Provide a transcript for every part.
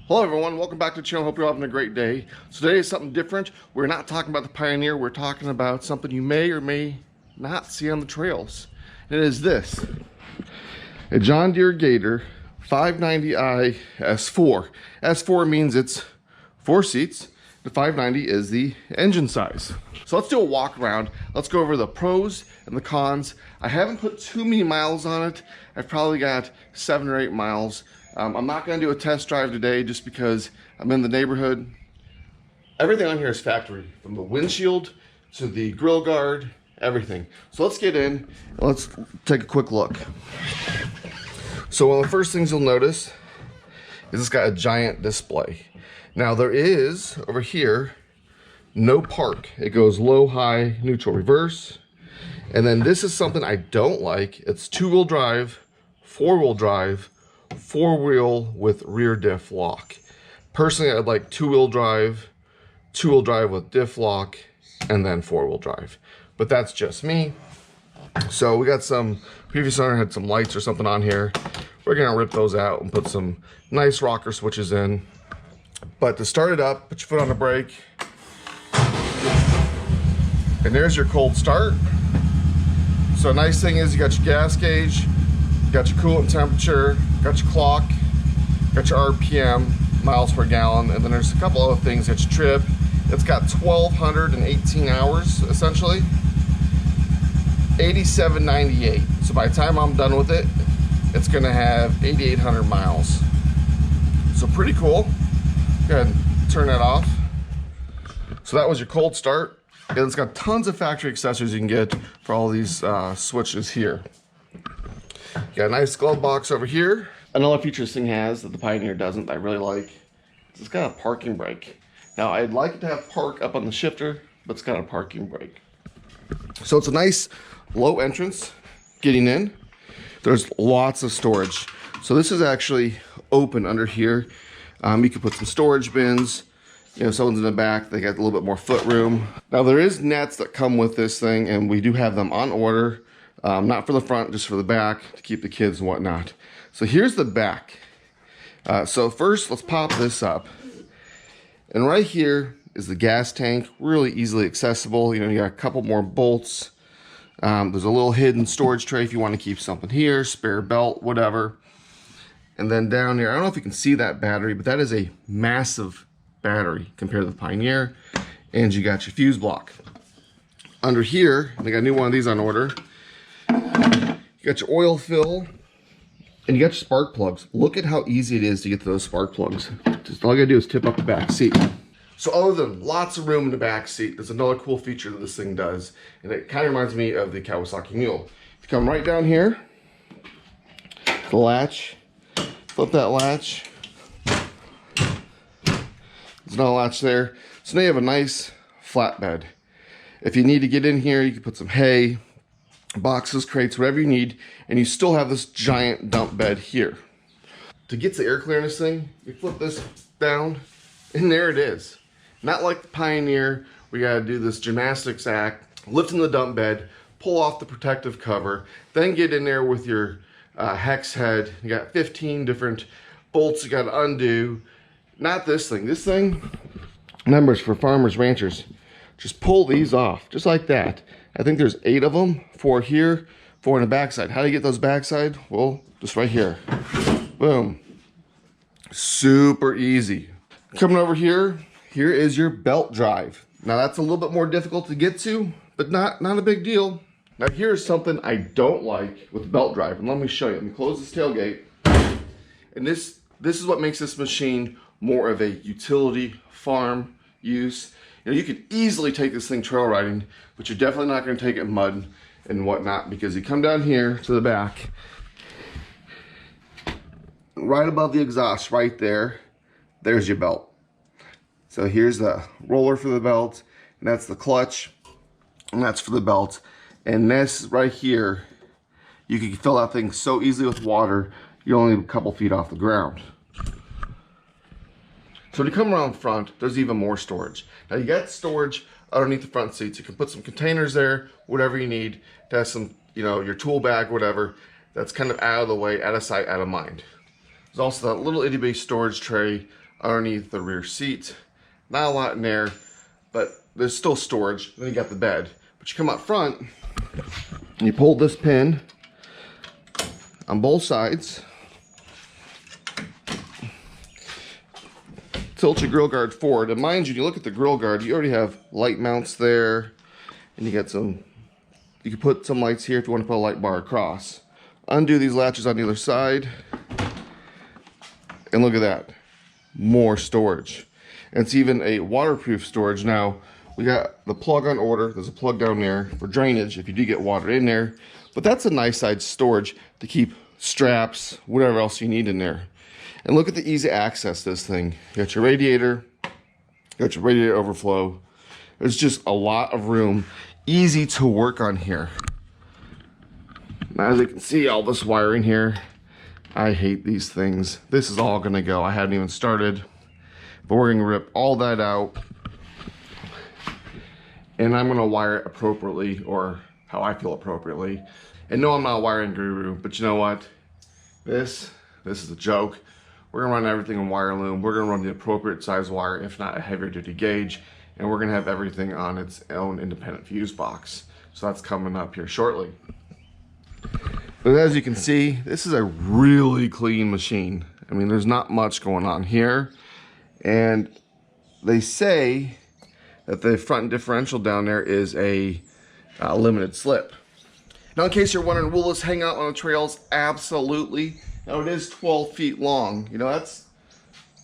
Hello everyone, welcome back to the channel. Hope you're having a great day. So today is something different. We're not talking about the Pioneer, we're talking about something you may or may not see on the trails. And it is this, a John Deere Gator 590i S4. S4 means it's 4 seats. The 590 is the engine size. So let's do a walk around. Let's go over the pros and the cons. I haven't put too many miles on it. I've probably got 7 or 8 miles. I'm not going to do a test drive today just because I'm in the neighborhood. Everything on here is factory, from the windshield to the grill guard, everything. So let's get in and let's take a quick look. So one of the first things you'll notice is it's got a giant display. Now there is, over here, no park. It goes low, high, neutral, reverse. And then this is something I don't like. It's 2-wheel drive, 4-wheel drive, 4-wheel with rear diff lock. Personally, I'd like 2-wheel drive with diff lock, and then 4-wheel drive. But that's just me. So we got some, previous owner had some lights or something on here. We're gonna rip those out and put some nice rocker switches in. But to start it up, put your foot on the brake. And there's your cold start. So a nice thing is you got your gas gauge, you got your coolant temperature, got your clock, got your RPM, miles per gallon, and then there's a couple other things. Got your trip. It's got 1,218 hours, essentially. 8798. So by the time I'm done with it, it's gonna have 8,800 miles. So pretty cool. Go ahead and turn that off. So that was your cold start. And it's got tons of factory accessories you can get for all these switches here. You got a nice glove box over here. Another feature this thing has that the Pioneer doesn't, that I really like, is it's got a parking brake. Now I'd like it to have park up on the shifter, but it's got a parking brake. So it's a nice low entrance getting in. There's lots of storage. So this is actually open under here. You can put some storage bins. You know, someone's in the back, they got a little bit more foot room. Now there is nets that come with this thing, and we do have them on order. Not for the front, just for the back to keep the kids and whatnot. So here's the back. So first, let's pop this up. And right here is the gas tank, really easily accessible. You know, you got a couple more bolts. There's a little hidden storage tray if you want to keep something here, spare belt, whatever. And then down here, I don't know if you can see that battery, but that is a massive battery compared to the Pioneer. And you got your fuse block. Under here, they got a new one of these on order. You got your oil fill, and you got your spark plugs. Look at how easy it is to get to those spark plugs. Just all you gotta do is tip up the back seat. So other than lots of room in the back seat, there's another cool feature that this thing does, and it kind of reminds me of the Kawasaki Mule. You come right down here, the latch, flip that latch. There's no latch there. So now you have a nice flatbed. If you need to get in here, you can put some hay, boxes, crates, whatever you need, and you still have this giant dump bed here. To get the air clearance thing, you flip this down, and there it is. Not like the Pioneer, we gotta do this gymnastics act, lifting the dump bed, pull off the protective cover, then get in there with your hex head. You got 15 different bolts you gotta undo. Not this thing. This thing, numbers for farmers, ranchers. Just pull these off, just like that. I think there's 8 of them, 4 here, 4 on the backside. How do you get those backside? Well, just right here. Boom. Super easy. Coming over here, here is your belt drive. Now that's a little bit more difficult to get to, but not a big deal. Now here's something I don't like with the belt drive, and let me show you. Let me close this tailgate. And this is what makes this machine more of a utility farm use. You know, you could easily take this thing trail riding, but you're definitely not going to take it mud and whatnot, because you come down here to the back, right above the exhaust, right there, there's your belt. So here's the roller for the belt, and that's the clutch, and that's for the belt. And this right here, you can fill that thing so easily with water, you're only a couple feet off the ground. So when you come around front, there's even more storage. Now you got storage underneath the front seats. You can put some containers there, whatever you need to have some, you know, your tool bag, whatever. That's kind of out of the way, out of sight, out of mind. There's also that little itty bitty storage tray underneath the rear seat. Not a lot in there, but there's still storage. Then you got the bed. But you come up front, and you pull this pin on both sides. Tilt your grill guard forward. And mind you, you look at the grill guard, you already have light mounts there. And you got some, you can put some lights here if you want to put a light bar across. Undo these latches on the other side. And look at that. More storage. And it's even a waterproof storage. Now, we got the plug on order. There's a plug down there for drainage if you do get water in there. But that's a nice size storage to keep straps, whatever else you need in there. And look at the easy access to this thing. You got your radiator, overflow. There's just a lot of room. Easy to work on here. Now, as you can see, all this wiring here, I hate these things. This is all gonna go. I haven't even started, but we're gonna rip all that out. And I'm gonna wire it appropriately, or how I feel appropriately. And no, I'm not a wiring guru, but you know what? This is a joke. We're gonna run everything in wire loom. We're gonna run the appropriate size wire, if not a heavier duty gauge. And we're gonna have everything on its own independent fuse box. So that's coming up here shortly. But as you can see, this is a really clean machine. I mean, there's not much going on here. And they say that the front differential down there is a limited slip. Now, in case you're wondering, will this hang out on the trails? Absolutely. Now, it is 12 feet long. You know, that's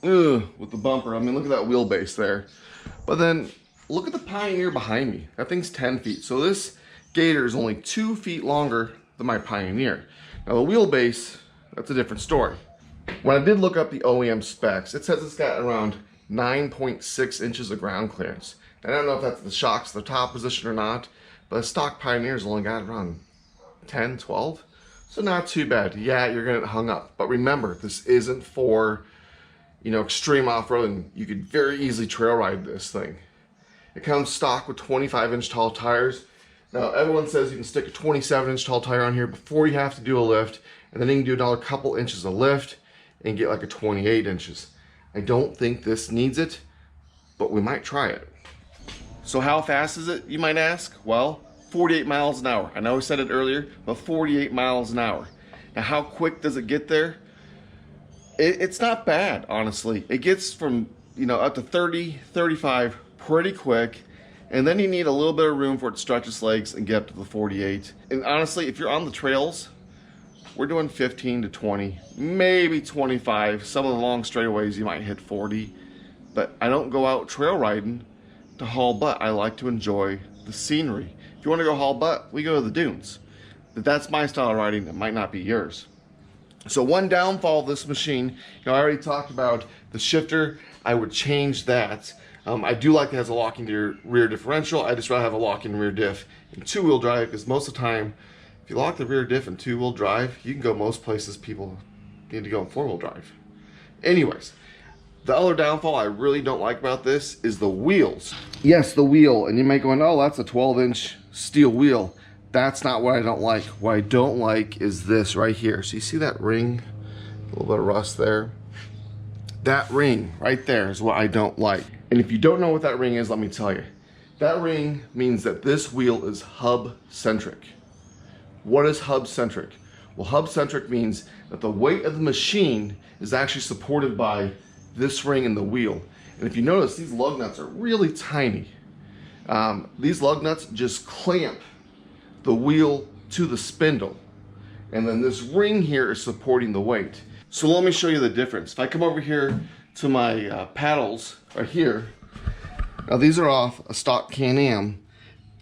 with the bumper. I mean, look at that wheelbase there. But then look at the Pioneer behind me. That thing's 10 feet. So this Gator is only 2 feet longer than my Pioneer. Now, the wheelbase, that's a different story. When I did look up the OEM specs, it says it's got around 9.6 inches of ground clearance. And I don't know if that's the shocks to the top position or not, but a stock Pioneer's only got around 10, 12. So not too bad. Yeah, you're gonna get hung up. But remember, this isn't for, you know, extreme off-roading. You could very easily trail ride this thing. It comes stock with 25-inch tall tires. Now, everyone says you can stick a 27-inch tall tire on here before you have to do a lift, and then you can do another couple inches of lift and get like a 28 inches. I don't think this needs it, but we might try it. So how fast is it, you might ask? Well, 48 miles an hour. I know I said it earlier, but 48 miles an hour. Now, how quick does it get there? It's not bad, honestly. It gets from, you know, up to 30, 35 pretty quick. And then you need a little bit of room for it to stretch its legs and get up to the 48. And honestly, if you're on the trails, we're doing 15 to 20, maybe 25. Some of the long straightaways you might hit 40. But I don't go out trail riding to haul butt. I like to enjoy the scenery. If you want to go haul butt, we go to the dunes. But that's my style of riding. That might not be yours. So one downfall of this machine, you know, I already talked about the shifter. I would change that. I do like it has a locking rear differential. I just rather have a locking rear diff in two-wheel drive, because most of the time, if you lock the rear diff in two-wheel drive, you can go most places people need to go in four-wheel drive. Anyways, the other downfall I really don't like about this is the wheels. Yes, the wheel, and you might go, oh, that's a 12-inch steel wheel. That's not what I don't like. What I don't like is this right here. So you see that ring? A little bit of rust there. That ring right there is what I don't like. And if you don't know what that ring is, let me tell you. That ring means that this wheel is hub-centric. What is hub-centric? Well, hub-centric means that the weight of the machine is actually supported by this ring in the wheel. And if you notice, these lug nuts are really tiny. These lug nuts just clamp the wheel to the spindle. And then this ring here is supporting the weight. So let me show you the difference. If I come over here to my paddles right here, now these are off a stock Can-Am.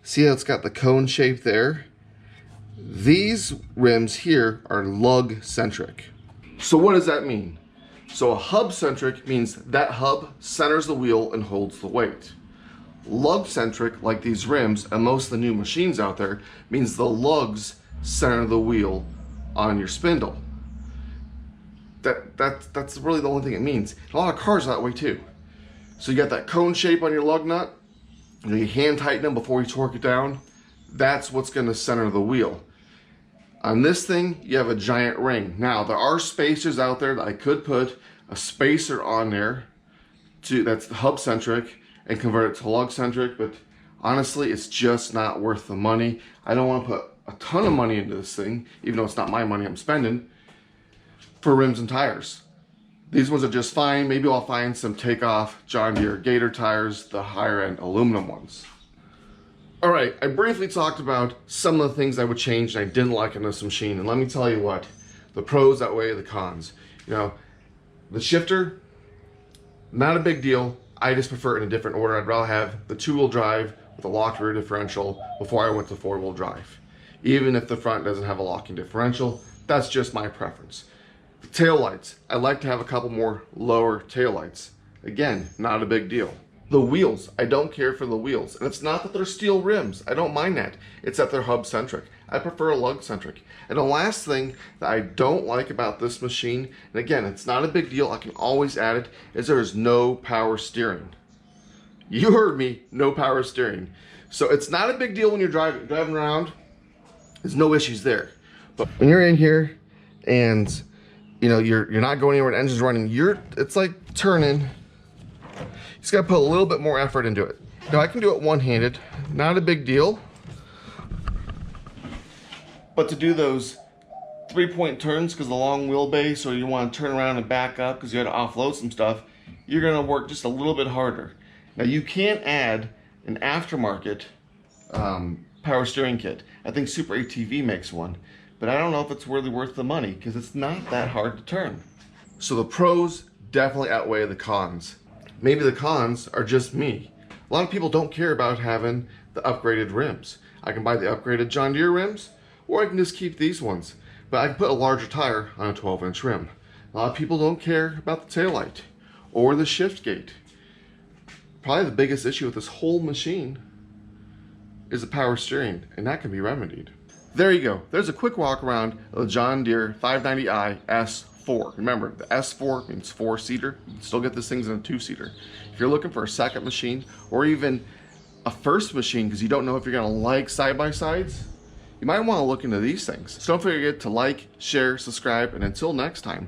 See how it's got the cone shape there? These rims here are lug centric. So what does that mean? So a hub centric means that hub centers the wheel and holds the weight. Lug centric, like these rims and most of the new machines out there, means the lugs center the wheel on your spindle. That's really the only thing it means. A lot of cars are that way too. So you got that cone shape on your lug nut, and you hand tighten them before you torque it down. That's what's going to center the wheel. On this thing, you have a giant ring. Now, there are spacers out there that I could put a spacer on there, that's hub centric and convert it to lug centric, but honestly, it's just not worth the money. I don't want to put a ton of money into this thing, even though it's not my money I'm spending, for rims and tires. These ones are just fine. Maybe I'll find some takeoff John Deere Gator tires, the higher end aluminum ones. All right, I briefly talked about some of the things I would change and I didn't like in this machine. And let me tell you what, the pros outweigh the cons. You know, the shifter, not a big deal. I just prefer it in a different order. I'd rather have the 2-wheel drive with a locked rear differential before I went to 4-wheel drive. Even if the front doesn't have a locking differential, that's just my preference. The tail lights, I like to have a couple more lower tail lights. Again, not a big deal. The wheels, I don't care for the wheels. And it's not that they're steel rims, I don't mind that. It's that they're hub centric. I prefer a lug centric. And the last thing that I don't like about this machine, and again, it's not a big deal, I can always add it, is there's no power steering. You heard me, no power steering. So it's not a big deal when you're driving around, there's no issues there. But when you're in here and you know you're not going anywhere, the engine's running, it's like turning. You just gotta put a little bit more effort into it. Now I can do it one-handed, not a big deal. But to do those 3-point turns, because the long wheelbase, or you want to turn around and back up because you had to offload some stuff, you're going to work just a little bit harder. Now you can add an aftermarket power steering kit. I think Super ATV makes one, but I don't know if it's really worth the money because it's not that hard to turn. So the pros definitely outweigh the cons. Maybe the cons are just me. A lot of people don't care about having the upgraded rims. I can buy the upgraded John Deere rims, or I can just keep these ones. But I can put a larger tire on a 12-inch rim. A lot of people don't care about the taillight or the shift gate. Probably the biggest issue with this whole machine is the power steering, and that can be remedied. There you go. There's a quick walk around of the John Deere 590i S4. Remember, the S4 means 4-seater. You can still get this things in a 2-seater. If you're looking for a second machine, or even a first machine because you don't know if you're gonna like side-by-sides, you might want to look into these things. So don't forget to like, share, subscribe, and until next time.